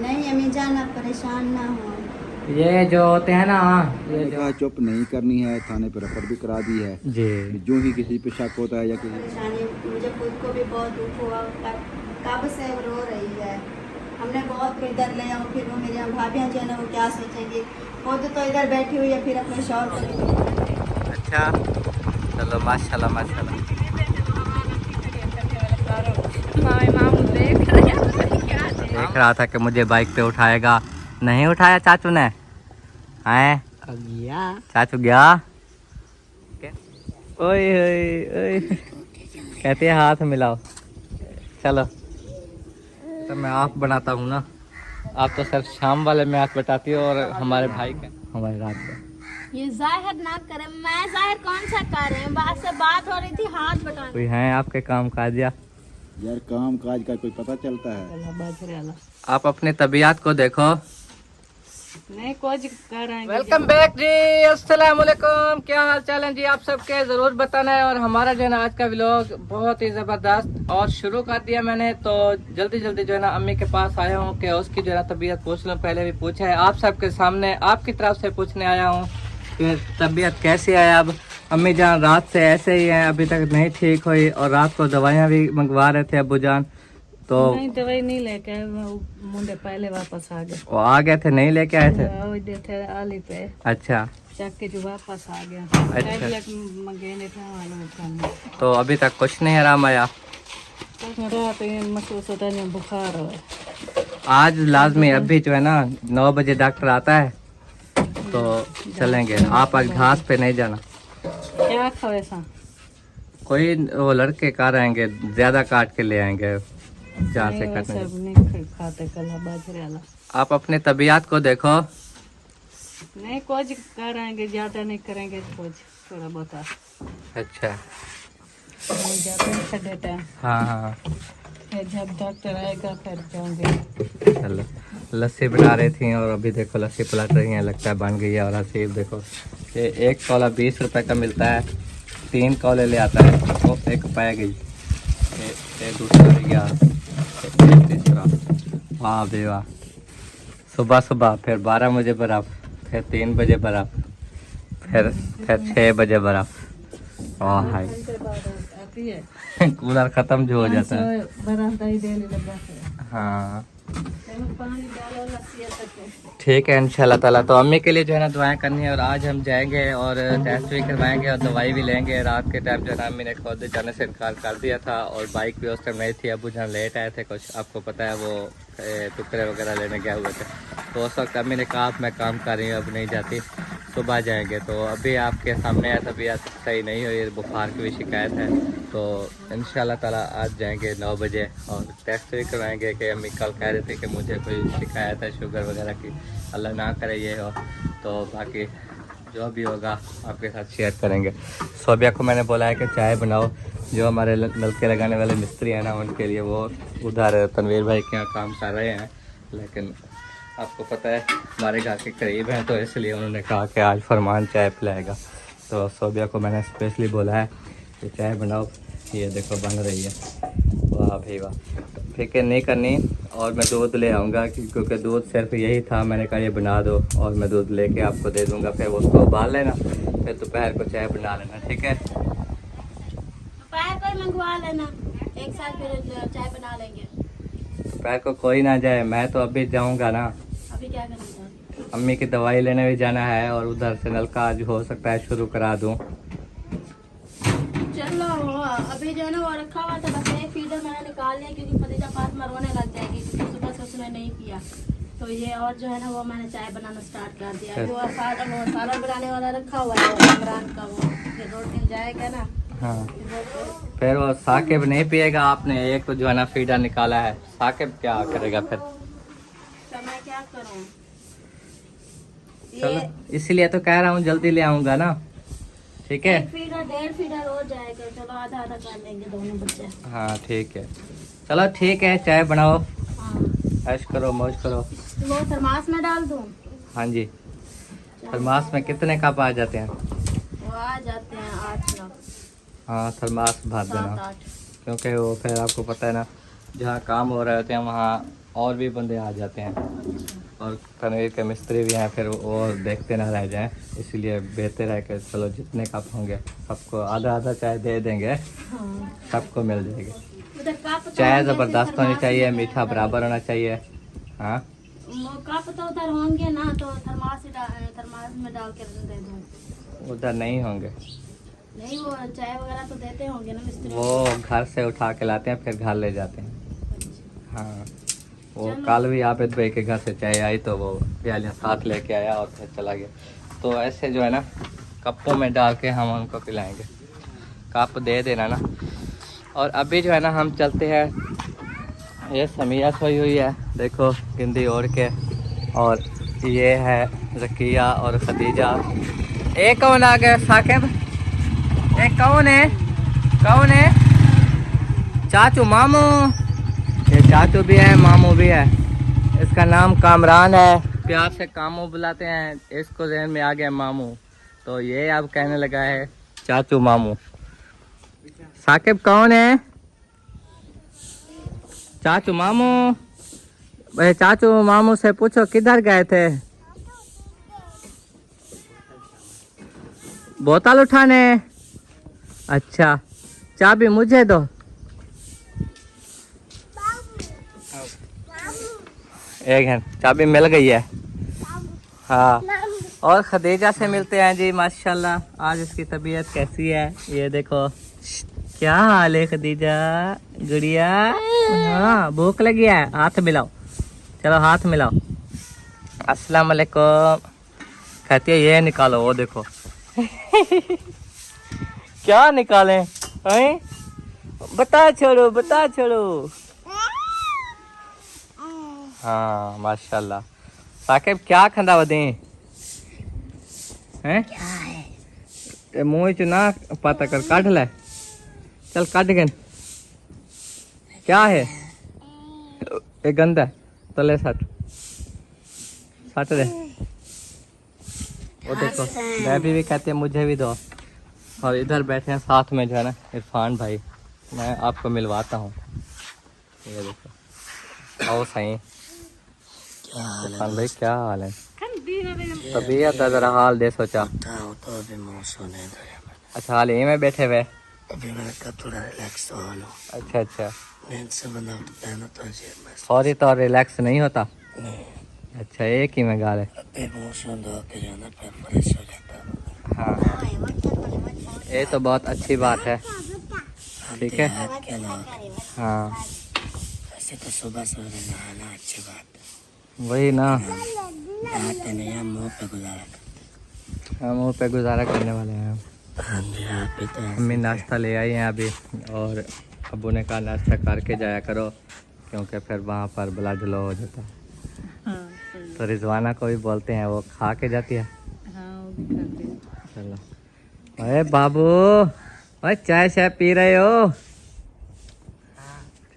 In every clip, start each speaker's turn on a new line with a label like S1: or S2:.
S1: नहीं अम्मी जान, आप परेशान ना हो।
S2: ये जो होते हैं ना, ये जो
S3: कहा चुप नहीं करनी है, थाने पर रपट भी करा दी है।
S2: जी
S3: जो ही किसी पे शक होता है या किसी
S1: परेशानी मुझे खुद को भी बहुत दुख हुआ, कब से रो रही है। हमने बहुत इधर ले आऊँ, फिर वो मेरी भाभियाँ जो है ना वो क्या सोचेंगी। खुद तो इधर बैठी हुई है, फिर अपने शौहर को लेकर।
S2: अच्छा, चलो माशाल्लाह माशाल्लाह। देख रहा था कि मुझे बाइक पे उठाएगा, नहीं उठाया चाचू ने। आए चाचू गया। ओए ओए ओए, कहते हैं हाथ मिलाओ। चलो, तो मैं आप बनाता हूँ ना, आप तो सिर्फ शाम वाले में हाथ बटाती हो और हमारे भाई के हमारे रात में।
S4: ये जाहिर ना करे, मैं जाहिर कौन सा कर रही हूँ, बात से बात हो रही थी, हाथ बटाने।
S2: कोई हैं आपके काम काजिया?
S3: यार काम काज का कोई पता चलता है।
S2: आप अपनी तबीयत को देखो।
S4: नहीं कुछ कर रहे हैं।
S2: वेलकम बैक जी, अस्सलाम वालेकुम। क्या हाल चाल है जी आप सबके, जरूर बताना है। और हमारा जो है ना आज का व्लॉग बहुत ही जबरदस्त और शुरू कर दिया मैंने, तो जल्दी जल्दी जो है ना अम्मी के पास आया हूँ कि उसकी जो है ना तबीयत पूछ लूँ। पहले भी पूछा है, आप सबके सामने आपकी तरफ से पूछने आया हूँ कि तबीयत कैसी है। अब अम्मी जान रात से ऐसे ही है, अभी तक नहीं ठीक हुई और रात को दवाइयाँ भी मंगवा रहे थे अब्बू जान, तो
S4: नहीं दवाई नहीं लेके मुंडे पहले वापस आ गए।
S2: वो आ गए थे, नहीं लेके आए थे।
S4: थे आली पे
S2: अच्छा
S4: चक के जो वापस आ गया।
S2: अच्छा।
S4: टैबलेट मंगे नहीं था मालूम खाने।
S2: तो अभी तक कुछ नहीं आराम आया।
S4: रात महसूस होता है बुखार हो।
S2: आज लाजमी अभी जो है ना 9 बजे डॉक्टर आता है तो चलेंगे। आप आज घास पे नहीं जाना।
S4: क्या खाओ ऐसा?
S2: कोई वो लड़के कार आएंगे, ज्यादा काट के ले आएंगे जहाँ से
S4: नहीं,
S2: काटने।
S4: सब नहीं खाते कल बाजरे वाला।
S2: आप अपने तबीयत को देखो।
S4: नहीं कुछ कराएंगे, ज्यादा नहीं करेंगे, कुछ थोड़ा बहुत।
S2: अच्छा
S4: जाते हैं छठे टाइम।
S2: हाँ हाँ,
S4: फिर जब डॉक्टर आएगा फिर जाऊंगे।
S2: चलो। लस्सी बना रही थी और अभी देखो लस्सी पलट रही है, लगता है बन गई है। और हसीब देखो, ये एक कौला 20 रुपए का मिलता है, 3 कौले ले आता है, तो एक पै गई, ये दूसरा भी गया, ये तीसरा। वाह बे वाह। सुबह सुबह फिर 12 बजे बर्फ, फिर 3 बजे बर्फ, फिर 6 बजे बर्फ। वाह हाय,
S4: आती है
S2: कूलर ख़त्म जो हो जाता है।
S4: बरामदा ही देने लगा है।
S2: हाँ
S4: पानी डालो लस्सी तक।
S2: ठीक है इंशाल्लाह ताला। तो अम्मी के लिए जो है ना दुआएं करनी है और आज हम जाएंगे और टेस्ट भी करवाएंगे और दवाई भी लेंगे। रात के टाइम जो है ना अम्मी ने खुद जाने से इनकार कर दिया था और बाइक भी उस टाइम नहीं थी। अबू जहाँ लेट आए थे, कुछ आपको पता है वो टुकड़े वगैरह लेने गए हुए थे, तो उस वक्त अम्मी ने कहा अब मैं काम कर रही हूँ, अब नहीं जाती, सुबह जाएंगे। तो अभी आपके सामने है, तबीयत सही नहीं हुई, बुखार की भी शिकायत है, तो इंशाल्लाह ताला आज जाएंगे 9 बजे और टेस्ट भी करवाएंगे। कि अम्मी कल कह रहे थे कि मुझे कोई शिकायत है शुगर वगैरह की, अल्लाह ना करे ये हो, तो बाकी जो भी होगा आपके साथ शेयर करेंगे। सोबिया को मैंने बोला है कि चाय बनाओ, जो हमारे नलके लगाने वाले मिस्त्री हैं ना उनके लिए, वो उधर तनवीर भाई के यहाँ काम कर रहे हैं, लेकिन आपको पता है हमारे घर के करीब हैं, तो इसलिए उन्होंने कहा कि आज फरमान चाय पिलाएगा। तो सोबिया को मैंने स्पेशली बोला है कि चाय बनाओ, ये देखो बन रही है। वाह भाई वाह, फिक्र नहीं करनी। और मैं दूध ले आऊँगा क्योंकि दूध सिर्फ यही था, मैंने कहा ये बना दो और मैं दूध लेके आपको दे दूँगा, फिर उसको उबाल लेना, फिर दोपहर को चाय बना लेना, ठीक है?
S4: दोपहर को मंगवा लेना, एक साथ फिर चाय बना लेंगे।
S2: दोपहर को कोई ना जाए, मैं तो अभी जाऊँगा ना।
S4: अभी क्या करेंगे?
S2: अम्मी की दवाई लेने भी जाना है और उधर से नलका आज हो सकता है शुरू करा दूँ।
S4: चलो अभी जो है ना वो रखा हुआ था, बस एक फीडर मैंने निकाल लिया क्योंकि फतीजा फातिमा रोने लग जाएगी क्योंकि सुबह से उसने नहीं किया, तो ये और जो है ना वो मैंने चाय बनाना स्टार्ट कर दिया। जो सालन बनाने वाला रखा हुआ है इमरान का, वो फिर 2 दिन जाएगा ना।
S2: हाँ, फिर वो साकिब नहीं पिएगा, आपने एक तो जो है ना फीडर निकाला है, साकिब क्या करेगा फिर?
S4: तो मैं क्या करूँ?
S2: चलो इसीलिए तो कह रहा हूँ जल्दी ले आऊँगा ना, ठीक है?
S4: 1 फीडर 1.5 फीडर हो जाएगा, चलो आधा आधा कर लेंगे दोनों बच्चे।
S2: हाँ ठीक है, चलो ठीक है, चाय बनाओ,
S4: हाँ
S2: ऐश करो, मौज करो।
S4: वो थर्मास में डाल दूँ?
S2: हाँ जी, थर्मास में कितने कप आ जाते हैं?
S4: वो आ जाते हैं 8-9।
S2: हाँ थर्मास भर देना,
S4: 7-8।
S2: क्योंकि वो फिर आपको पता है ना जहाँ काम हो रहे होते हैं वहाँ और भी बंदे आ जाते हैं और तनवीर के मिस्त्री भी हैं, फिर वो देखते ना रह जाएं, इसलिए बेहतर है कि चलो जितने कप होंगे सबको आधा आधा चाय दे देंगे, सबको मिल जाएगी। चाय ज़बरदस्त होनी चाहिए, मीठा बराबर होना चाहिए। हाँ
S4: कप तो उधर होंगे ना, तो थर्मास में डाल के दे दूँ।
S2: उधर नहीं होंगे,
S4: नहीं वो चाय वगैरह तो देते होंगे ना मिस्त्री।
S2: वो घर से उठा के लाते हैं फिर घर ले जाते हैं। हाँ वो कल भी आप भाई के घर से चाय आई तो वो प्यालियाँ साथ लेके आया और फिर चला गया। तो ऐसे जो है ना कपों में डाल के हम उनको पिलाएंगे, कप दे देना ना। और अभी जो है ना हम चलते हैं, ये समिया सोई हुई है देखो गिंदी ओढ़ के, और ये है रकिया और खदीजा। एक कौन आ गया साकिब, एक कौन है, कौन है? चाचू मामू, ये चाचू भी है मामू भी है। इसका नाम कामरान है, प्यार से कामू बुलाते हैं, इसको जहन में आ गया मामू, तो ये अब कहने लगा है चाचू मामू। साकिब कौन है? चाचू मामू। भाई चाचू मामू से पूछो किधर गए थे? बोतल उठाने। अच्छा चाबी मुझे दो। एक है चाबी मिल गई है। हाँ और खदीजा से मिलते हैं जी। माशाल्लाह आज इसकी तबीयत कैसी है ये देखो। क्या हाल है खदीजा गुड़िया? हाँ भूख लगी है, हाथ मिलाओ, चलो हाथ मिलाओ। अस्सलाम वालेकुम कहती है, ये निकालो, वो देखो क्या निकालें हैं? बता छोड़ो बता छोड़ो। हाँ माशाल्लाह। साकिब क्या खंदा वदे हैं? क्या है मुँह च ना पता कर, काट ले, चल काट गन। क्या है ये? गंदा तले सट दे। वो देखो बेबी भी कहती है मुझे भी दो। और इधर बैठे हैं साथ में जो है ना इरफान भाई, मैं आपको मिलवाता हूँ। ये देखो आओ सही। इरफान भाई क्या हाल है? तबीयत जरा हाल दे सोचा। अच्छा हाल यहीं में बैठे हुए?
S5: अभी मैंने कहा थोड़ा रिलैक्स हो लो।
S2: अच्छा अच्छा
S5: नींद से बंदा उठता है ना तो अजीब महसूस
S2: सॉरी तो रिलैक्स नहीं होता।
S5: नहीं।
S2: अच्छा एक ही में गाल है।
S5: अभी इमोशन दो के जाना फिर फ्रेश हो जाता है।
S2: हाँ ये तो बहुत अच्छी बात है। ठीक है
S5: के अलावा
S2: हाँ
S5: वैसे तो सुबह सवेरे नहाना अच्छी बात है।
S2: वही ना,
S5: नहाते नहीं हम मुँह पे गुजारा करते।
S2: हम मुँह पे गुजारा करने वाले हैं।
S5: हाँ जी आप भी तो
S2: अम्मी नाश्ता ले आई हैं अभी, और अबू ने कहा नाश्ता करके जाया करो क्योंकि फिर वहाँ पर ब्लड लो हो जाता है। तो रिजवाना को भी बोलते हैं, वो खा के जाती है। चलो अरे बाबू अरे चाय शाय पी रहे हो?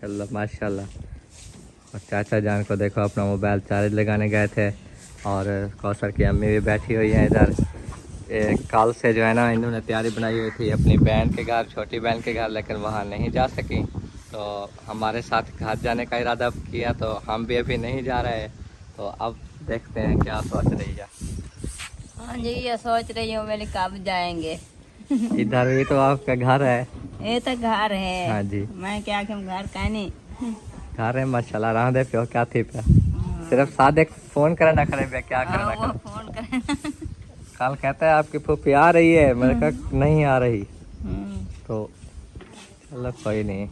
S2: चलो माशाल्लाह। और चाचा जान को देखो अपना मोबाइल चार्ज लगाने गए थे, और कौसर की अम्मी भी बैठी हुई है इधर। कल से जो है ना इन्होंने तैयारी बनाई हुई थी अपनी बहन के घर, छोटी बहन के घर, लेकिन वहाँ नहीं जा सकी, तो हमारे साथ घर जाने का इरादा किया, तो हम भी अभी नहीं जा रहे। तो अब देखते हैं क्या सोच रही है।
S6: हाँ जी ये सोच रही हूँ मैंने कब जाएंगे।
S2: इधर भी तो आपका घर है।
S6: ये तो घर है।
S2: हाँ जी
S6: मैं क्या कि घर का नहीं
S2: घर है माशाल्लाह। रहा दे प्यो क्या थी पे सिर्फ सादे फोन करना करे पे क्या करना
S6: वो
S2: करे।
S6: फोन करे।
S2: कल कहता है आपकी फूफी आ रही है, मैंने कहा नहीं आ रही। तो चलो कोई नहीं,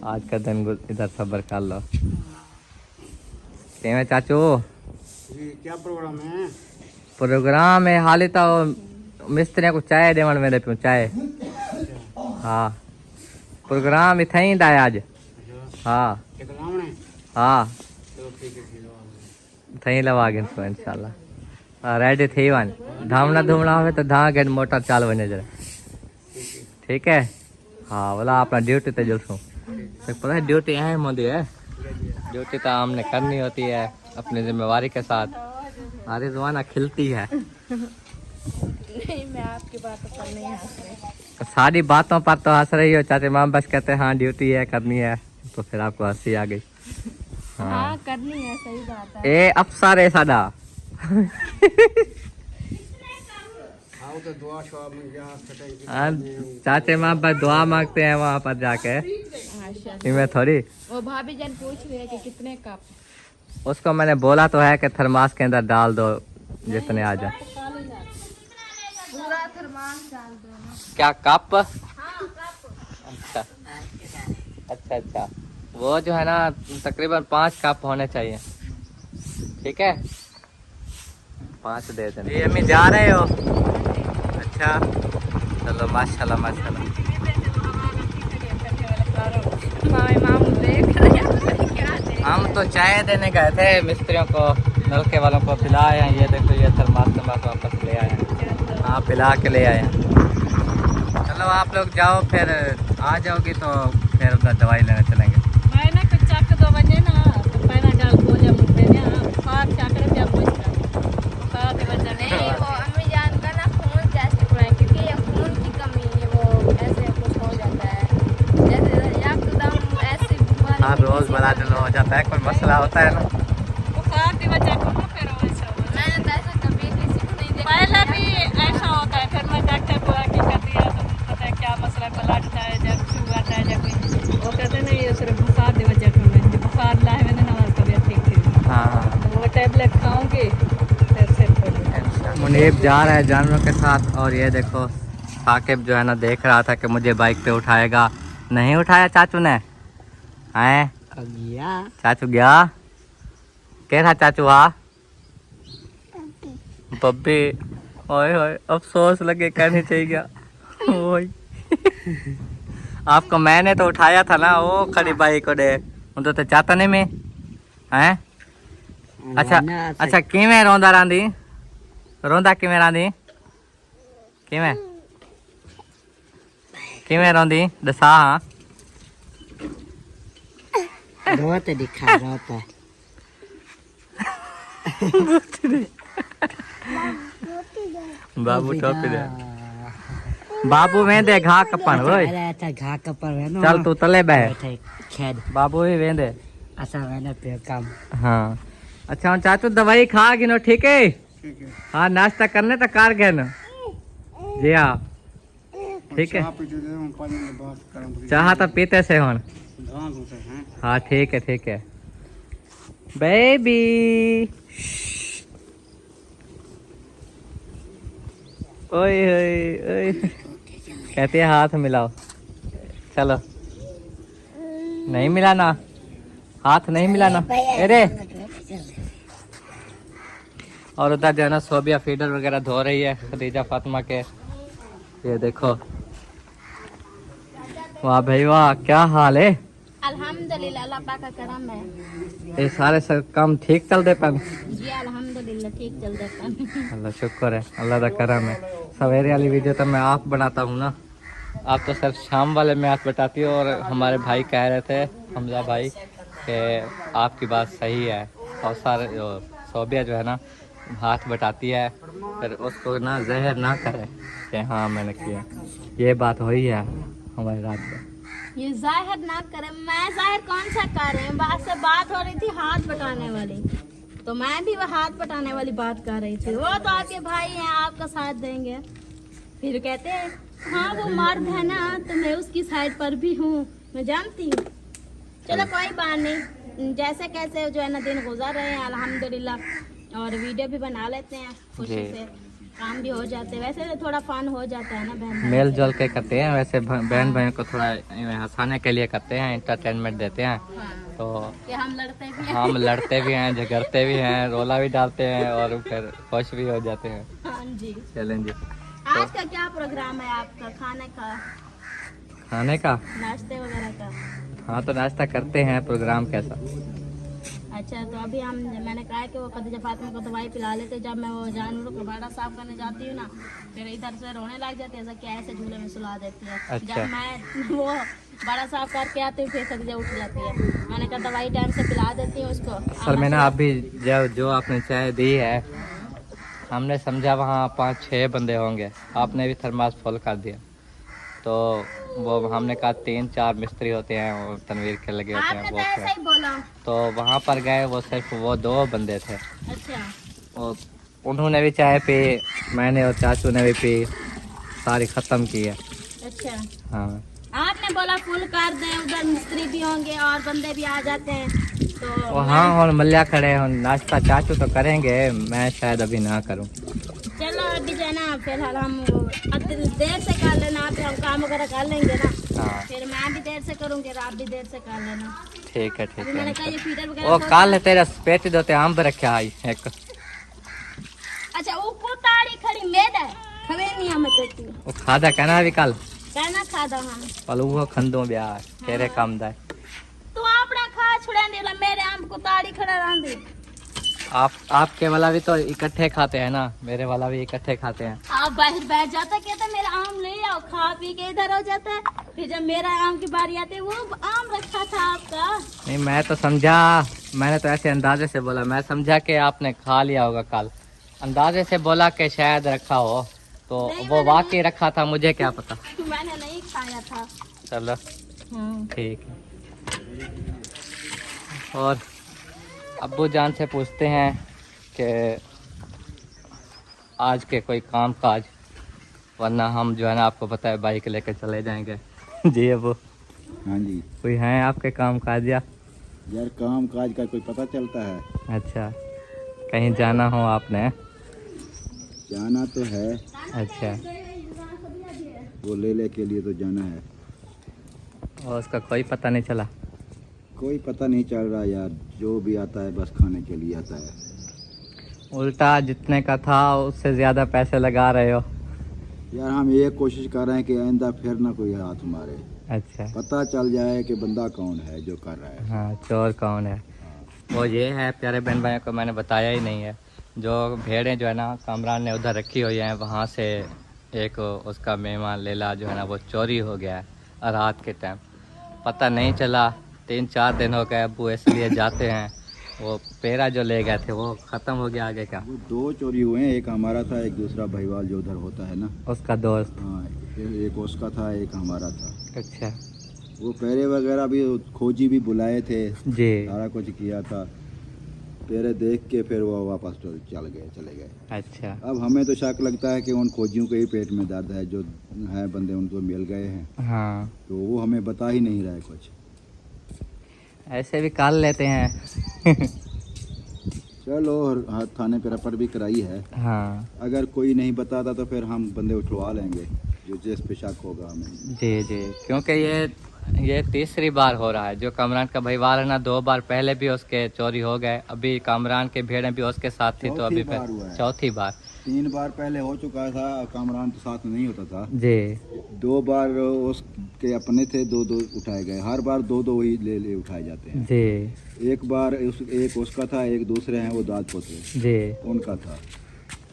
S2: आज का दिन इधर सब्र कर लो। क्या चाचू
S3: क्या प्रोग्राम है?
S2: प्रोग्राम है हाल तो मिस्त्री को चाय देवन में दे पियो चाय। हाँ प्रोग्राम इतना ही था आज। हाँ हाँ थी लवा गिन तो इंशाल्लाह रेडी थी वन। धामना धूमना हो तो धा गए मोटर चाल बने जरा। ठीक है हाँ बोला अपना ड्यूटी तो जलसूँ तो पता है ड्यूटी यहाँ मोदी है। ड्यूटी तो हमने करनी होती है अपनी जिम्मेवारी के साथ। हमारी जवाना खिलती है।
S4: नहीं मैं आपकी बातों पर नहीं हंस रही।
S2: सारी बातों पर तो हंस रही हो चाचे माम, बस कहते हैं हाँ ड्यूटी है करनी है, तो फिर आपको हंसी आ गई।
S4: हाँ करनी है, सही बात है।
S2: ए अफसर है सादा चाचे माँ पर दुआ मांगते हैं वहाँ पर जाके, मैं थोड़ी।
S4: वो भाभी जन पूछ रही है कि कितने कप।
S2: उसको मैंने बोला तो है कि थर्मास के अंदर डाल दो जितने आ जाए।
S4: पूरा थर्मास डाल दो ना।
S2: क्या कप?
S4: हाँ कप।
S2: अच्छा अच्छा अच्छा, वो जो है ना तकरीबन 5 कप होने चाहिए, ठीक है? 5 दे देना। ये अम्मी जा रहे हो? अच्छा चलो माशाल्लाह माशाल्लाह। हम तो चाय देने गए थे मिस्त्रियों को, नलके वालों को पिलाए हैं। ये देखो ये थर्मास वापस ले आए हैं। हाँ पिला के ले आए हैं। चलो आप लोग जाओ, फिर आ जाओगी तो फिर उधर दवाई लेने चलेंगे।
S4: मैंने कुछ चक 2 बजे ना तो पहला डाल बोले मुझे ना फार चाकर पे पूछ रहा तो वजह नहीं वो अम्मी जान का ना खून टेस्ट कराएं क्योंकि ये खून की कमी है, वो ऐसे कुछ हो जाता है जैसे एकदम ऐसी बीमारी।
S2: हाँ रोज़मर्रा दिन हो जाता है, कोई मसला होता है ना।
S4: बुखार की वजह को ना फिर वैसा हो। मैंने तो ऐसा कभी किसी को नहीं देखा। पहले भी ऐसा होता है, फिर मैं डॉक्टर को आके कर दिया तो पता है क्या मसला है, ब्लड है जब शुगर है जब वो कहते नहीं ये सिर्फ बुखार की वजह को मैं बुखार लाए मैंने ना तबीयत ठीक थी।
S2: हाँ
S4: तो वो टैबलेट खाऊंगी फिर से।
S2: मुनीब जा रहा है जानवरों के साथ, और ये देखो साकिब जो है ना देख रहा था कि मुझे बाइक पे उठाएगा, नहीं उठाया चाचू ने। हैं चाचू गया कह रहा चाचू हाँ बब्बी ओए ओए अफसोस लगे कहनी चाहिए ओए आपको मैंने तो उठाया था ना वो खड़ी बाइक को दे तो चाहता नहीं मैं हैं। अच्छा अच्छा किवें रोंदा रांदी रोंदा किवें रांदी किवें किवें रोंदी दसा हाँ
S5: रोते दिखा रोता
S2: बाबू टोपी दे बाबू वेंदे घा कपन ओए
S5: अच्छा घा कपर है ना।
S2: चल तू तले बह
S5: खेद
S2: बाबू ही वेंदे।
S5: अच्छा मैंने पे काम।
S2: हाँ अच्छा चाचू दवाई खा गिनो ठीक है? हाँ नाश्ता करने तक कार गए ना जी हाँ ठीक है। चाह तो पीते से होन। हाँ ठीक है बेबी। ओए ओए ओए कहते हैं हाथ मिलाओ, चलो नहीं मिलाना हाथ नहीं मिलाना अरे। और उधर जो है ना सोबिया फीडर वगैरह धो रही है खदीजा फातिमा के। ये देखो वाह भाई वाह क्या हाल है।
S4: अल्हम्दुलिल्लाह अल्लाह पाक का करम है।
S2: ये सारे सब काम ठीक चल दे पन
S4: जी अल्हम्दुलिल्लाह ठीक चल रहा है।
S2: अल्लाह शुक्र है अल्लाह का करम है। सवेरे वाली वीडियो तो मैं आप बनाता हूँ ना, आप तो सिर्फ शाम वाले में हाथ बटाती हो। और हमारे भाई कह रहे थे हमजा भाई कि आपकी बात सही है, और सारे सोबिया जो है ना हाथ बटाती है फिर उसको ना जहर ना करे कि हाँ मैंने किया। ये बात हुई है हमारी रात में।
S4: ये जाहिर ना करे, मैं जाहिर कौन सा कर रही हूँ, बात से बात हो रही थी हाथ बटाने वाली, तो मैं भी वो हाथ बटाने वाली बात कर रही थी। वो तो आपके भाई हैं आपका साथ देंगे, फिर कहते हैं हाँ वो मर्द है ना तो मैं उसकी साइड पर भी हूँ, मैं जानती हूँ। चलो कोई बात नहीं, जैसे कैसे जो है ना दिन गुजर रहे हैं अल्हम्दुलिल्लाह, और वीडियो भी बना लेते हैं खुशी से, काम भी हो जाते हैं। वैसे तो थोड़ा फन हो जाता है ना बहन
S2: मेल जोल के करते हैं, वैसे बहन भाइयों को थोड़ा हंसाने के लिए करते हैं, इंटरटेनमेंट देते हैं। तो
S4: कि हम लड़ते भी हैं।
S2: हम लड़ते भी हैं, झगड़ते भी हैं, रोला भी डालते हैं और फिर खुश भी हो जाते हैं।
S4: हाँ जी।
S2: चलें जी।
S4: आज का क्या प्रोग्राम है आपका, खाने का नाश्ते वगैरह का?
S2: हाँ तो नाश्ता करते हैं, प्रोग्राम कैसा?
S4: अच्छा तो अभी मैंने कहा कि वो खदीजा फातिमा को दवाई पिला लेते। जब मैं वो जानवरों को बाड़ा साफ करने जाती हूँ ना फिर इधर से रोने लग जाती है, ऐसा क्या ऐसे झूले में सुला देती है।
S2: अच्छा।
S4: जब मैं वो बाड़ा साफ करके आती हूँ फिर खदीजा उठ जाती है। मैंने कहा दवाई टाइम से पिला देती हूँ उसको।
S2: सर मैंने अभी जो आपने चाय दी है हमने समझा वहाँ 5-6 बंदे होंगे, आपने भी थर्मास फुल कर दिया, तो वो हमने कहा 3-4 मिस्त्री होते हैं वो तनवीर के लगे होते हैं
S4: आपने तो
S2: वो
S4: ऐसा ही बोला।
S2: तो वहाँ पर गए, वो सिर्फ वो 2 बंदे थे।
S4: अच्छा
S2: और उन्होंने भी चाय पी, मैंने और चाचू ने भी पी, सारी ख़त्म की है।
S4: अच्छा,
S2: हाँ
S4: आपने बोला फुल कर दें, उधर मिस्त्री भी होंगे और बंदे भी आ जाते हैं तो
S2: वो हाँ, और मल्लिया खड़े हैं, नाश्ता चाचू तो करेंगे, मैं शायद अभी ना करूँ।
S4: चलो अभी जो है ना फिलहाल हम देर से कर लेना, आप हम काम वगैरह कर लेंगे ना,
S2: हाँ
S4: फिर मैं भी देर से करूँगी और आप भी देर से कर लेना।
S2: ठीक है, ठीक
S4: अभी मैंने कहा
S2: है।
S4: ये फीडर
S2: वो
S4: वगैरह
S2: काल तेरा पेट दोते आम पर रखा आई एक।
S4: अच्छा वो ताड़ी खड़ी मेद है खबे नहीं हमें देती
S2: वो खादा कहना भी कल
S4: कहना खादा हम
S2: पल वो खंदो ब्याह तेरे काम दा है।
S4: तू आपड़ा खा छुड़ा देला मेरे आम को ताड़ी खड़ा रंदी।
S2: आपके वाला भी तो इकट्ठे खाते हैं ना, मेरे वाला भी इकट्ठे खाते हैं।
S4: आप बाहर बैठ जाता कहता मेरा आम ले आओ, खा पी के इधर हो जाता है, फिर जब मेरा आम की बारी आती है वो आम रखा था आपका।
S2: नहीं मैं तो समझा, मैंने तो ऐसे अंदाजे से बोला, मैं समझा कि आपने खा लिया होगा कल, अंदाजे से बोला कि शायद रखा हो, तो वो वाकई रखा था, मुझे क्या पता।
S4: मैंने नहीं खाया था।
S2: चलो ठीक है। और अब्बू जान से पूछते हैं कि आज के कोई काम काज, वरना हम जो है ना आपको पता है बाइक लेकर चले जाएंगे। जी अब्बू,
S3: हाँ जी
S2: कोई हैं आपके काम काज या?
S3: यार काम काज का कोई पता चलता है?
S2: अच्छा, कहीं जाना हो आपने?
S3: जाना तो है,
S2: अच्छा,
S3: वो ले के लिए तो जाना है।
S2: और उसका कोई पता नहीं चला?
S3: कोई पता नहीं चल रहा यार, जो भी आता है बस खाने के लिए आता है।
S2: उल्टा जितने का था उससे ज़्यादा पैसे लगा रहे हो।
S3: यार हम ये कोशिश कर रहे हैं कि आइंदा फिर ना कोई हाथ मारे,
S2: अच्छा,
S3: पता चल जाए कि बंदा कौन है जो कर रहा है।
S2: हाँ चोर कौन है। वो ये है, प्यारे बहन भाइयों को मैंने बताया ही नहीं है, जो भेड़ें जो है ना कामरान ने उधर रखी हुई हैं, वहाँ से एक उसका मेहमान लेला जो है ना वो चोरी हो गया है रात के टाइम, पता नहीं चला। 3-4 दिन हो गए अब्बू, इसलिए जाते हैं। वो पेरा जो ले गए थे वो ख़त्म हो गया आगे का।
S3: वो 2 चोरी हुए हैं, एक हमारा था, एक दूसरा भाईवाल जो उधर होता है ना,
S2: उसका दोस्त।
S3: हाँ एक उसका था, एक हमारा था।
S2: अच्छा
S3: वो पैरे वगैरह भी खोजी भी बुलाए थे,
S2: जी,
S3: सारा कुछ किया था, पैरे देख के फिर वो वापस तो चले गए।
S2: अच्छा,
S3: अब हमें तो शक लगता है कि उन खोजियों के ही पेट में दर्द है, जो है बंदे उनको मिल गए हैं,
S2: हाँ
S3: तो वो हमें बता ही नहीं रहा है कुछ।
S2: ऐसे भी काल लेते हैं।
S3: चलो थाने पे रपट भी कराई है,
S2: हाँ
S3: अगर कोई नहीं बताता तो फिर हम बंदे उठवा लेंगे जो जिस पे शक होगा हमें।
S2: जी जी, क्योंकि ये तीसरी बार हो रहा है। जो कामरान का भाईवाल है ना, 2 बार पहले भी उसके चोरी हो गए, अभी कामरान के भेड़ें भी उसके साथ थी, तो अभी
S3: चौथी बार हुआ है।
S2: चौथी बार।
S3: 3 बार पहले हो चुका था, कामरान तो साथ में नहीं होता था।
S2: जी
S3: 2 बार उसके अपने थे, 2-2 उठाए गए, हर बार 2-2 ही ले उठाए जाते हैं।
S2: जी
S3: एक बार एक उसका था, एक दूसरे हैं वो दाद पोते
S2: जी,
S3: उनका था।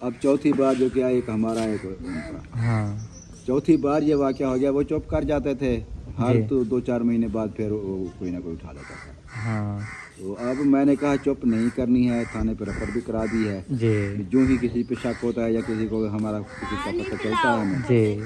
S3: अब चौथी बार जो क्या, एक हमारा एक उनका।
S2: हाँ
S3: चौथी बार ये वाक़या हो गया, वो चुप कर जाते थे, हर
S2: जी।
S3: तो 2-4 महीने बाद फिर वो कोई ना कोई उठा लेता था।
S2: हाँ
S3: तो अब मैंने कहा चुप नहीं करनी है, थाने पर रपट भी करा दी है।
S2: जी
S3: जो ही किसी पे शक होता है या किसी को हमारा किसी का पता चलता है हमें,
S2: जी,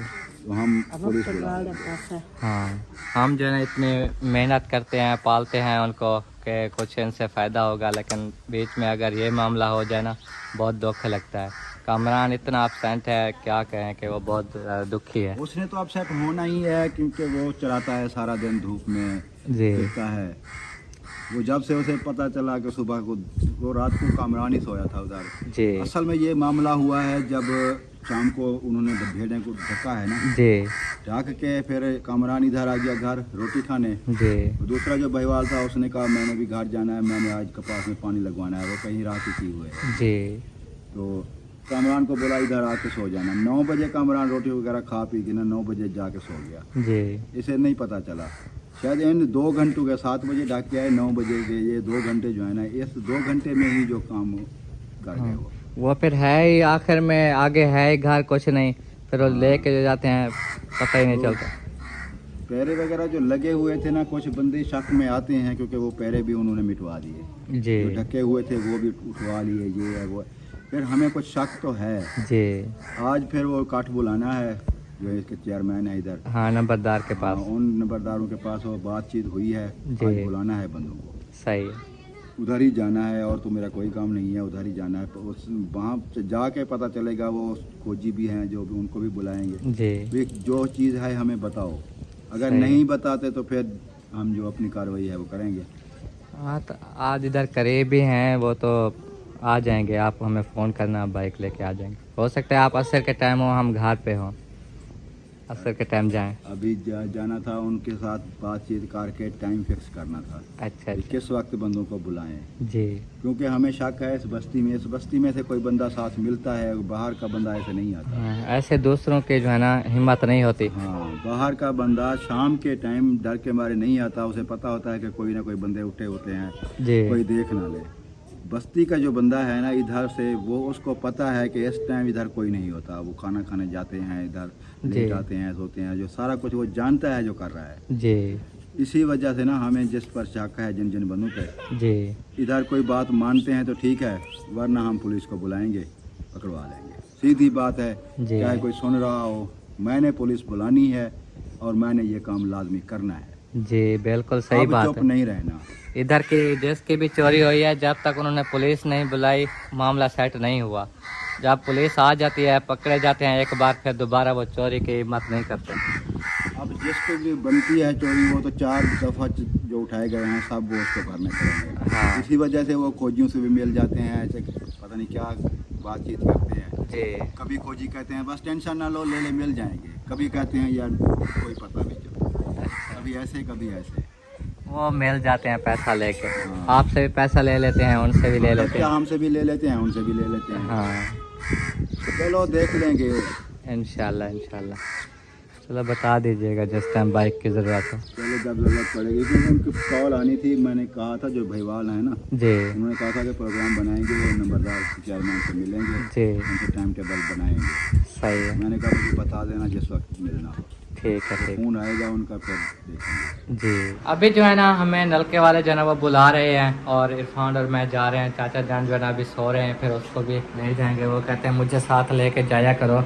S3: तो हम पुलिस बुला लेते हैं।
S2: हाँ हम जो है ना इतनी मेहनत करते हैं, पालते हैं उनको कि कुछ इनसे फ़ायदा होगा, लेकिन बीच में अगर ये मामला हो जाए ना बहुत दुख लगता है। कामरान इतना अपसेंट है, क्या कहें कि वो बहुत दुखी है।
S3: उसने तो अपसेट होना ही है, क्योंकि वो चलाता है सारा दिन धूप में
S2: जी
S3: फिरता है। वो जब से उसे पता चला कि सुबह को, वो रात को कामरान ही सोया था उधर।
S2: जी
S3: असल में ये मामला हुआ है जब शाम को उन्होंने भेड़ें को ढका है ना,
S2: जी
S3: ढक के फिर कामरान इधर आ गया घर रोटी खाने।
S2: जी,
S3: दूसरा जो भाईवाल था उसने कहा मैंने भी घर जाना है, मैंने आज कपास में पानी लगवाना है, वो कहीं रात ही की हुए है।
S2: जी
S3: तो कामरान को बोला इधर आके सो जाना। 9 बजे कामरान रोटी वगैरह खा पी के ना 9 बजे जाके सो गया।
S2: जी,
S3: इसे नहीं पता चला, शायद इन 2 घंटों के 7 बजे ढक के आए, 9 बजे के, ये 2 घंटे जो है ना, इस 2 घंटे में ही जो काम कर गए
S2: वो फिर है ही आखिर में, आगे है ही घर, कुछ नहीं, फिर वो लेके जो जाते हैं पता ही नहीं चलता।
S3: पैरे वगैरह जो लगे हुए थे ना, कुछ बंदे शक में आते हैं, क्योंकि वो पैरे भी उन्होंने मिटवा दिए,
S2: जी
S3: जो ढके हुए थे वो भी उठवा लिए, ये है वो। फिर हमें कुछ शक तो है।
S2: जी,
S3: आज फिर वो काठ बुलाना है, जो इसके चेयरमैन है इधर,
S2: हाँ नंबरदार के पास।
S3: उन नंबरदारों के पास वो बातचीत हुई है।
S2: जी।
S3: आज बुलाना है बंदों को,
S2: सही है।
S3: उधर ही जाना है और तो मेरा कोई काम नहीं है, उधर ही जाना है। तो उस वहाँ से जाके पता चलेगा, वो खोजी भी हैं जो भी, उनको भी बुलाएंगे।
S2: जी
S3: भी जो चीज़ है हमें बताओ, अगर
S2: सही।
S3: नहीं बताते तो फिर हम जो अपनी कार्रवाई है वो करेंगे।
S2: हाँ, तो आज इधर करीब ही हैं वो, तो आ जाएंगे। आप हमें फ़ोन करना, बाइक लेके आ जाएंगे। हो सकता है आप असर के टाइम हो, हम घर पे हों, असर के टाइम जाएं।
S3: अभी जाना था उनके साथ, बातचीत करके टाइम फिक्स करना था
S2: अच्छा
S3: कि
S2: अच्छा।
S3: किस वक्त बंदों को बुलाएं,
S2: जी
S3: क्योंकि हमें शक है इस बस्ती में से कोई बंदा साथ मिलता है, बाहर का बंदा ऐसे नहीं आता।
S2: हाँ, ऐसे दूसरों के जो है ना हिम्मत नहीं होती।
S3: हाँ, बाहर का बंदा शाम के टाइम डर के मारे नहीं आता, उसे पता होता है कि कोई ना कोई बंदे उठे होते हैं,
S2: जी
S3: कोई देख ना ले। बस्ती का जो बंदा है ना इधर से, वो उसको पता है कि इस टाइम इधर कोई नहीं होता, वो खाना खाने जाते हैं, इधर लेट
S2: जी।
S3: आते हैं, सोते हैं, जो सारा कुछ वो जानता है जो कर रहा है।
S2: जी
S3: इसी वजह से ना हमें जिस पर शक है, जिन जिन बंदों पे,
S2: जी
S3: इधर कोई बात मानते हैं तो ठीक है, वरना हम पुलिस को बुलाएंगे, पकड़वा लेंगे। सीधी बात है,
S2: जी।
S3: चाहे कोई सुन रहा हो, मैंने पुलिस बुलानी है और मैंने ये काम लाजमी करना है।
S2: जी बिल्कुल सही
S3: अब
S2: बात
S3: चुप
S2: है।
S3: नहीं रहना।
S2: इधर की जिसकी भी चोरी हुई है, जब तक उन्होंने पुलिस नहीं बुलाई मामला सेट नहीं हुआ। जब पुलिस आ जाती है, पकड़े जाते हैं एक बार, फिर दोबारा वो चोरी की हिम्मत नहीं करते।
S3: अब जिसको भी बनती है चोरी, वो तो 4 दफ़ा जो उठाए गए हैं सब वो उसको करने पड़ेंगे।
S2: हाँ।
S3: इसी वजह से वो खोजियों से भी मिल जाते हैं, ऐसे पता नहीं क्या बातचीत करते हैं।
S2: जी
S3: कभी खोजी कहते हैं बस टेंशन ना लो, ले मिल जाएंगे। कभी कहते हैं यार कोई पता नहीं चलता, कभी ऐसे कभी ऐसे।
S2: वो मिल जाते हैं पैसा लेके।
S3: हाँ।
S2: आपसे भी पैसा ले लेते हैं, उनसे भी ले लेते
S3: क्या
S2: हैं।
S3: हमसे भी ले लेते हैं, उनसे भी ले लेते हैं।
S2: हाँ
S3: चलो देख लेंगे।
S2: इंशाल्लाह इंशाल्लाह। चलो बता दीजिएगा जिस टाइम बाइक की ज़रूरत हो।
S3: चलो जब ज़रूरत पड़ेगी, क्योंकि उनकी कॉल आनी थी, मैंने कहा था जो भाईवाल है ना,
S2: जी
S3: उन्होंने कहा था कि प्रोग्राम बनाएंगे, वो नंबरदार चेयरमैन से मिलेंगे,
S2: जी
S3: उनसे टाइम टेबल बनाएंगे।
S2: सही है।
S3: मैंने कहा मुझे बता देना जिस वक्त मिलना हो।
S2: ठीक है ठीक
S3: फ़ोन आएगा उनका, फिर देखेंगे।
S2: जी। अभी जो है ना हमें नलके वाले जो है ना वो बुला रहे हैं, और इरफान और मैं जा रहे हैं। चाचा जान जो है ना अभी सो रहे हैं, फिर उसको भी ले जाएंगे। वो कहते हैं मुझे साथ लेके जाया करो,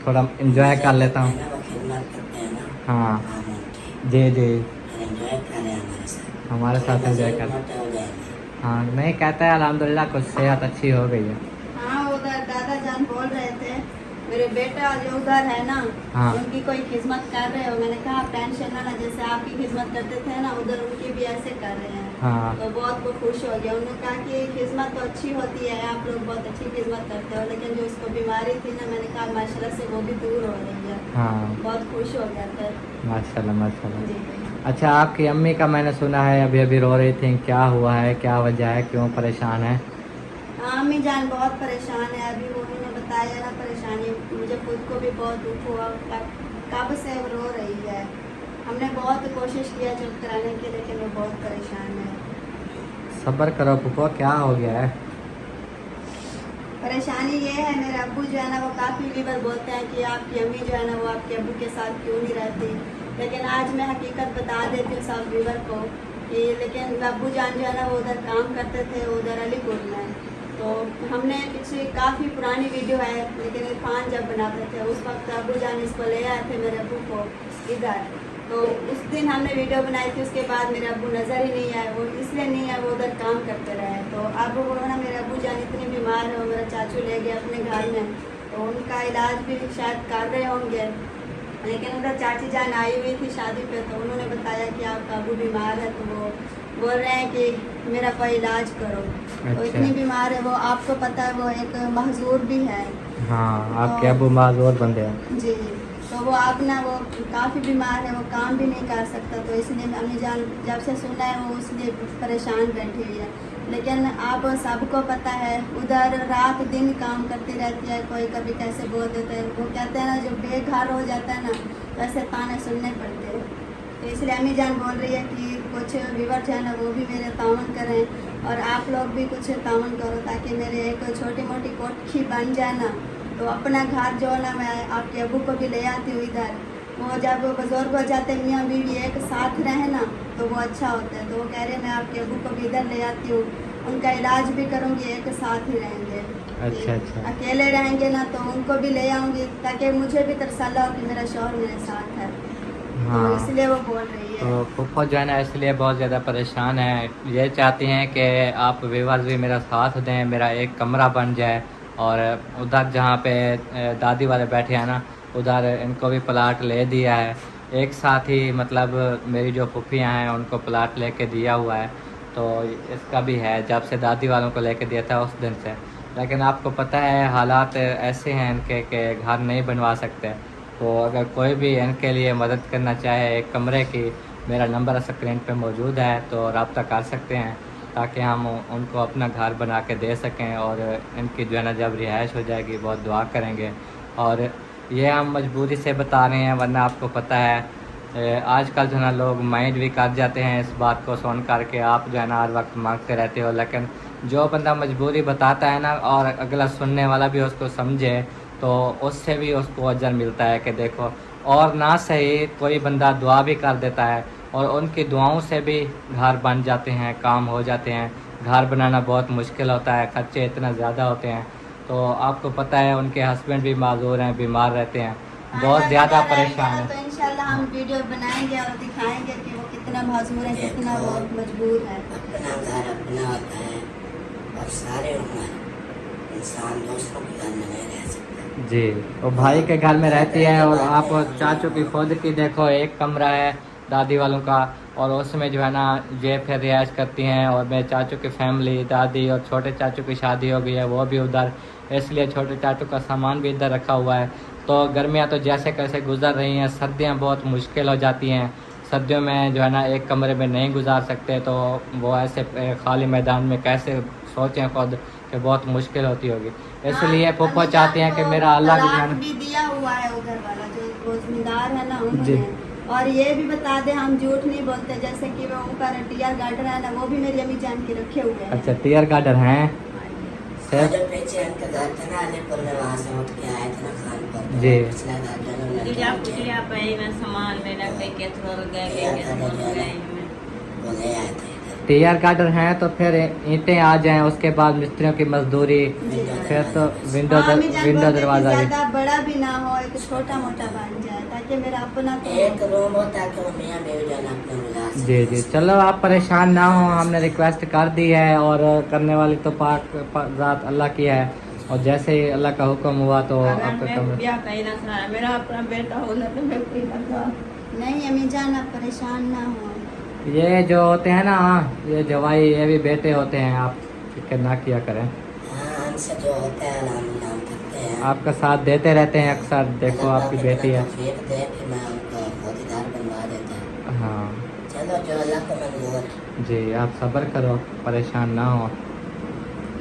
S2: थोड़ा एंजॉय कर लेता हूँ।
S5: वो खिदमत करते हैं ना,
S2: हाँ
S5: हम उनकी
S2: जी जी,
S5: एंजॉय करें हमारे साथ,
S2: हमारे साथ एंजॉय कर।
S5: मोटे हो जाएंगे।
S2: हाँ नहीं, कहता है अल्हम्दुलिल्लाह कुछ सेहत अच्छी हो गई है।
S1: हाँ, उधर दादा जान बोल रहे थे मेरे बेटा जो उधर है ना,
S2: हाँ।
S1: उनकी कोई खिदमत कर रहे हो। मैंने कहा टेंशन ना, जैसे आपकी खिदमत करते थे ना, उधर उनकी भी ऐसे कर रहे हैं।
S2: हाँ
S1: तो बहुत वो खुश हो गया। उन्होंने कहा कि खिदमत तो अच्छी होती है, आप लोग बहुत अच्छी खिदमत करते हो, लेकिन जो उसको बीमारी थी ना, मैंने कहा माशाल्लाह से वो भी दूर हो रही है।
S2: हाँ
S1: बहुत खुश हो गया था।
S2: माशाल्लाह माशाल्लाह।
S1: जी।
S2: अच्छा, आपकी अम्मी का मैंने सुना है अभी अभी रो रही थी, क्या हुआ है, क्या वजह है, क्यों परेशान है?
S1: अम्मी जान बहुत परेशान है। अभी वो उन्होंने बताया ना परेशानी, मुझे खुद को भी बहुत दुख हुआ, कब से वो रो रही है। हमने बहुत कोशिश किया चुप कराने की, लेकिन वो बहुत परेशान है।
S2: सब्र करो पुप्पो, क्या हो गया है?
S1: परेशानी ये है, मेरे अब्बू जो है ना वो काफ़ी लीवर बोलते हैं कि आपकी अम्मी जो है ना वो आपके अब्बू के साथ क्यों नहीं रहती। लेकिन आज मैं हकीकत बता देती हूँ सब लीवर को कि लेकिन अब्बू जान जो है ना वो उधर काम करते थे, उधर अलीपुर में। तो हमने पीछे काफ़ी पुरानी वीडियो है, लेकिन इरफान जब बनाते थे उस वक्त अब्बू जान इसको ले आए थे मेरे अब्बू को इधर। तो उस दिन हमने वीडियो बनाई थी, उसके बाद मेरे अब्बू नज़र ही नहीं आए। वो इसलिए नहीं आए, वो उधर काम करते रहे। तो अब वो ना मेरे अब्बू जान इतनी बीमार है, वो मेरा चाचू ले गए अपने घर में, तो उनका इलाज भी शायद कर रहे होंगे। लेकिन उधर चाची जान आई हुई थी शादी पे, तो उन्होंने बताया कि आपका अब्बू बीमार है, तो वो बोल रहे हैं कि मेरा कोई इलाज करो। तो इतनी बीमार है वो, आपको पता है वो एक महजूर भी है।
S2: हाँ, आपके अब्बू माजूर बंदे हैं।
S1: जी, तो वो आप ना वो काफ़ी बीमार है, वो काम भी नहीं कर सकता। तो इसलिए अम्मी जान जब से सुना है वो उसलिए परेशान बैठी हुई है। लेकिन आप सबको पता है उधर रात दिन काम करती रहती है, कोई कभी कैसे बोल देते हैं। वो कहते हैं ना जो बेघर हो जाता है ना, वैसे ताने सुनने पड़ते हैं। तो इसलिए अम्मी जान बोल रही है कि कुछ व्यूवर जो है ना वो भी मेरे ताउन करें, और आप लोग भी कुछ ताउन करो, ताकि मेरे एक छोटी मोटी कोठी बन जाए ना। तो अपना घर जो है ना, मैं आपके अबू को भी ले आती हूँ इधर। वो जब बुजुर्ग हो जाते हैं, मियाँ बीवी एक साथ रहे ना, तो वो अच्छा होता है। तो वो कह रहे हैं मैं आपके अबू को भी इधर ले आती हूँ, उनका इलाज भी करूँगी, एक साथ ही रहेंगे।
S2: अच्छा अच्छा।
S1: अकेले रहेंगे ना तो उनको भी ले आऊँगी, ताकि मुझे भी तरसला हो कि मेरा शौहर मेरे साथ है।
S2: हाँ।
S1: तो इसलिए वो बोल रही है।
S2: तो फूफा जो है ना इसलिए बहुत ज़्यादा परेशान है, ये चाहती हैं कि आप व्यूअर्स भी मेरा साथ दें, मेरा एक कमरा बन जाए और उधर जहाँ पे दादी वाले बैठे हैं ना उधर इनको भी प्लाट ले दिया है। एक साथ ही मतलब मेरी जो फूफियाँ हैं उनको प्लाट लेके दिया हुआ है, तो इसका भी है जब से दादी वालों को लेके दिया था उस दिन से। लेकिन आपको पता है हालात ऐसे हैं इनके कि घर नहीं बनवा सकते। तो अगर कोई भी इनके लिए मदद करना चाहे एक कमरे की, मेरा नंबर स्क्रीन पे मौजूद है, तो रब्ता कर सकते हैं ताकि हम उनको अपना घर बना के दे सकें। और इनकी जो है ना जब रिहाइश हो जाएगी बहुत दुआ करेंगे। और ये हम मजबूरी से बता रहे हैं, वरना आपको पता है आजकल जो है ना लोग माइंड भी कर जाते हैं इस बात को सुन कर के आप जो है ना हर वक्त मांगते रहते हो। लेकिन जो बंदा मजबूरी बताता है ना और अगला सुनने वाला भी उसको समझे तो उससे भी उसको अजर मिलता है कि देखो, और ना सही कोई बंदा दुआ भी कर देता है और उनकी दुआओं से भी घर बन जाते हैं, काम हो जाते हैं। घर बनाना बहुत मुश्किल होता है, खर्चे इतना ज़्यादा होते हैं। तो आपको पता है उनके हस्बैंड भी माजूर हैं, बीमार रहते हैं, बहुत ज़्यादा परेशान
S1: तो
S2: हैं।
S1: इंशाल्लाह हम वीडियो बनाएंगे और दिखाएंगे कि वो कितना माजूर है, कितना वो मजबूर है।
S5: अपना घर अपना होता है और सारे उम्र इंसान दोस्तों के घर में नहीं रह सकता।
S2: जी, वो भाई के घर में रहती है और आप चाचू की खुद की देखो एक कमरा है दादी वालों का, और उसमें जो है ना ये फिर रिहाइश करती हैं। और मेरे चाचू की फैमिली, दादी और छोटे चाचू की शादी हो गई है, वो भी उधर, इसलिए छोटे चाचू का सामान भी इधर रखा हुआ है। तो गर्मियाँ तो जैसे कैसे गुजर रही हैं, सर्दियाँ बहुत मुश्किल हो जाती हैं। सर्दियों में जो है ना एक कमरे में नहीं गुजार सकते, तो वो ऐसे खाली मैदान में कैसे सोचें खुद कि बहुत मुश्किल होती होगी। इसलिए पप्पा चाहते हैं कि मेरा अल्लाह की
S1: तलाक
S2: जान।
S1: भी दिया हुआ है उधर वाला जो वो जिम्मेदार है ना
S2: जी।
S1: उन्होंने। और ये भी बता दे, हम झूठ नहीं बोलते, जैसे कि वो उनका टीआर गार्डन है ना, वो भी मेरी अम्मी जान के रखे हुए हैं।
S2: अच्छा, टीयर गार्डर हैं
S5: और जो पीछे उनका घर था ना अलीपुर में, वहाँ से उठ के आए थे ना खानपुर।
S2: जी।
S5: पिछला घर जो उन्होंने
S6: पूजा
S5: लिया
S6: पूजा पे में सामान ले रखे के थोड़ गए
S5: वो ले आए थे।
S2: टीयर गार्डर हैं तो फिर ईंटें आ जाएं, उसके बाद मिस्त्रियों की मजदूरी, फिर तो विंडो
S1: अम्मी जान
S2: विंडो
S1: बोलते कि
S2: दरवाजा भी।
S1: ज्यादा बड़ा भी ना हो, एक छोटा मोटा बन जाए ताकि मेरा अपना तो
S5: एक रूम होता है कि मियाँ बेबी जान अपने गुजार सके।
S2: जी जी, चलो आप परेशान ना हो, हमने रिक्वेस्ट कर दी है और करने वाली तो पाक ज़ात अल्लाह की है। और जैसे ही अल्लाह का हुक्म हुआ तो आपका कमरा।
S6: मेरा अपना बेटा होना तो मैं कोई लगा
S1: नहीं। अम्मी जान आप परेशान ना हो।
S2: ये जो होते हैं ना, ये जवाई, ये भी बेटे होते हैं, आप फिक्र ना किया करें।
S5: हाँ, हमसे जो होता है अल्हम्दुलिल्लाह हम करते हैं।
S2: आपका साथ देते रहते हैं अक्सर, देखो
S5: अल्लाह
S2: आपकी
S5: पाक
S2: बेटी है।
S5: इतना तौफीक दे कि मैं उनको बहुत ही घर बनवा देता हूँ।
S2: हाँ
S5: चलो जो अल्लाह को मंजूर है।
S2: जी, आप सब्र करो, परेशान ना हो।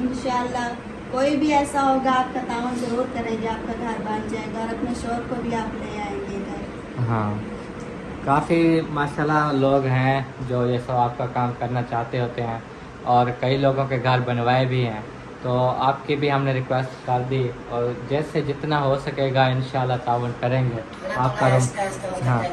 S1: इंशाल्लाह कोई भी ऐसा होगा आपका ताउन जरूर करेंगे, आपका घर बन जाएगा और अपने शोर को भी आप ले आएंगे घर।
S2: हाँ, काफ़ी माशाल्लाह लोग हैं जो ये सब आपका काम करना चाहते होते हैं और कई लोगों के घर बनवाए भी हैं। तो आपकी भी हमने रिक्वेस्ट कर दी और जैसे जितना हो सकेगा इंशाल्लाह ताउन करेंगे आपका रूम। हाँ,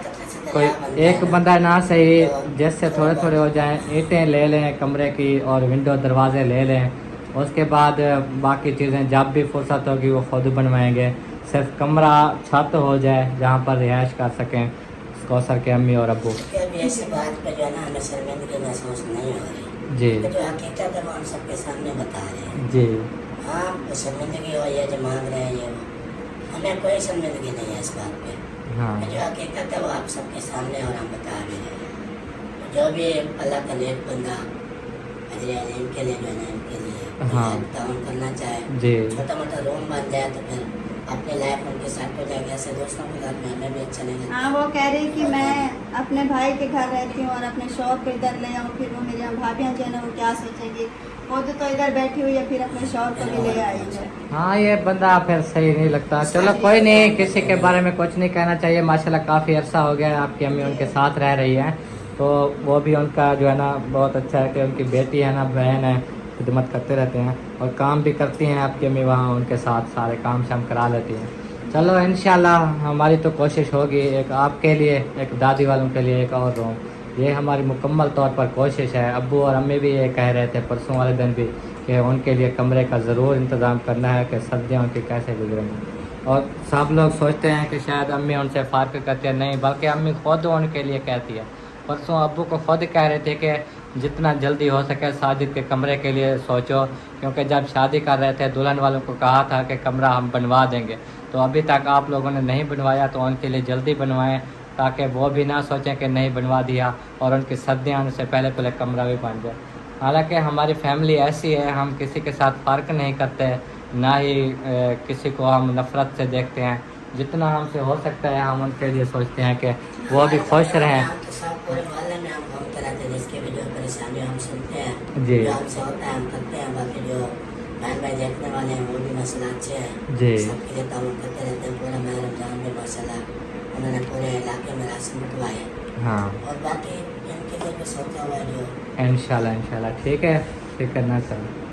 S2: कोई एक बंदा ना सही, जैसे थोड़े थोड़े हो जाएं, ईंटें ले लें कमरे की और विंडो दरवाजे ले लें, उसके बाद बाकी चीज़ें जब भी फुर्सत होगी वो खुद बनवाएंगे। सिर्फ कमरा छत हो जाए जहाँ पर रिहाइश कर सकें कौसर के अम्मी और अब्बू।
S5: अभी ऐसी बात पे जो है ना हमें शर्मिंदगी महसूस नहीं हो रही।
S2: जी
S5: जो हकीकत है वो हम सबके सामने बता रहे हैं।
S2: जी।
S5: हाँ, शर्मिंदगी हो ये जो मांग रहे हैं ये वो, हमें कोई शर्मिंदगी नहीं है इस बात पे।
S2: हाँ
S5: जो हकीकत है वो आप सबके सामने और हम बता भी रहे हैं। जो भी अल्लाह का नेक बंदा अजर अजीम के लिए जो है ना इनके लिए
S2: हाँ।
S5: ताउन करना चाहे,
S2: जी
S5: छोटा मोटा रूम बन जाए तो फिर अपनी लाइफ उनके साथ हो जाएगी। ऐसे दोस्तों के घर में हमें भी अच्छा नहीं लगता।
S1: हाँ, वो कह रही कि मैं अपने भाई के घर रहती हूँ और अपने शौक को इधर ले आऊँ, फिर वो मेरी भाभियाँ जो है ना वो क्या सोचेंगी। खुद तो इधर बैठी हुई है, फिर अपने शौक को भी ले आई है।
S2: हाँ, ये बंदा फिर सही नहीं लगता। चलो कोई नहीं, किसी के बारे में कुछ नहीं कहना चाहिए। माशाल्लाह काफ़ी अरसा हो गया है आपकी अम्मी उनके साथ रह रही है, तो वो भी उनका जो है ना बहुत अच्छा है कि उनकी बेटी है ना, बहन है, खिदमत करते रहते हैं और काम भी करती हैं आपकी अम्मी वहाँ उनके साथ, सारे काम शाम करा लेती हैं। चलो इंशाल्लाह हमारी तो कोशिश होगी एक आपके लिए, एक दादी वालों के लिए एक और रूम ये हमारी मुकम्मल तौर पर कोशिश है। अब्बू और अम्मी भी ये कह रहे थे परसों वाले दिन भी कि उनके लिए कमरे का ज़रूर इंतज़ाम करना है कि सर्दियाँ उनकी कैसे गुजरेंगी। और सब लोग सोचते हैं कि शायद अम्मी उनसे फ़र्क करती है, नहीं, बल्कि अम्मी खुद उनके लिए कहती है। परसों अब्बू को खुद कह रहे थे कि जितना जल्दी हो सके साजिद के कमरे के लिए सोचो, क्योंकि जब शादी कर रहे थे दुल्हन वालों को कहा था कि कमरा हम बनवा देंगे, तो अभी तक आप लोगों ने नहीं बनवाया, तो उनके लिए जल्दी बनवाएं ताकि वो भी ना सोचें कि नहीं बनवा दिया और उनकी सर्दियाँ आने से पहले पहले कमरा भी बन जाए। हालांकि हमारी फैमिली ऐसी है, हम किसी के साथ फ़र्क नहीं करते, ना ही किसी को हम नफ़रत से देखते हैं। जितना हमसे हो सकता है हम उनके लिए सोचते हैं कि वो भी खुश रहें।
S5: हम तो सब पूरे मोहल्ले में हम घूमते रहते हैं, जिसके भी जो परेशानी हम सुनते हैं,
S2: जी।
S5: जो हमसे होता है हम करते हैं। बाकी जो बहन भाई देखने वाले हैं वो भी मसला अच्छे हैं
S2: जी।
S5: सबके लिए ताउन करते रहते हैं। पूरा मेरा रमजान में माशाल्लाह उन्होंने पूरे इलाके में राशन बंटवाए,
S2: हाँ,
S5: और बाकी इनके लिए भी सोचा हुआ है जो
S2: इंशाल्लाह ठीक है, फिक्र ना करें।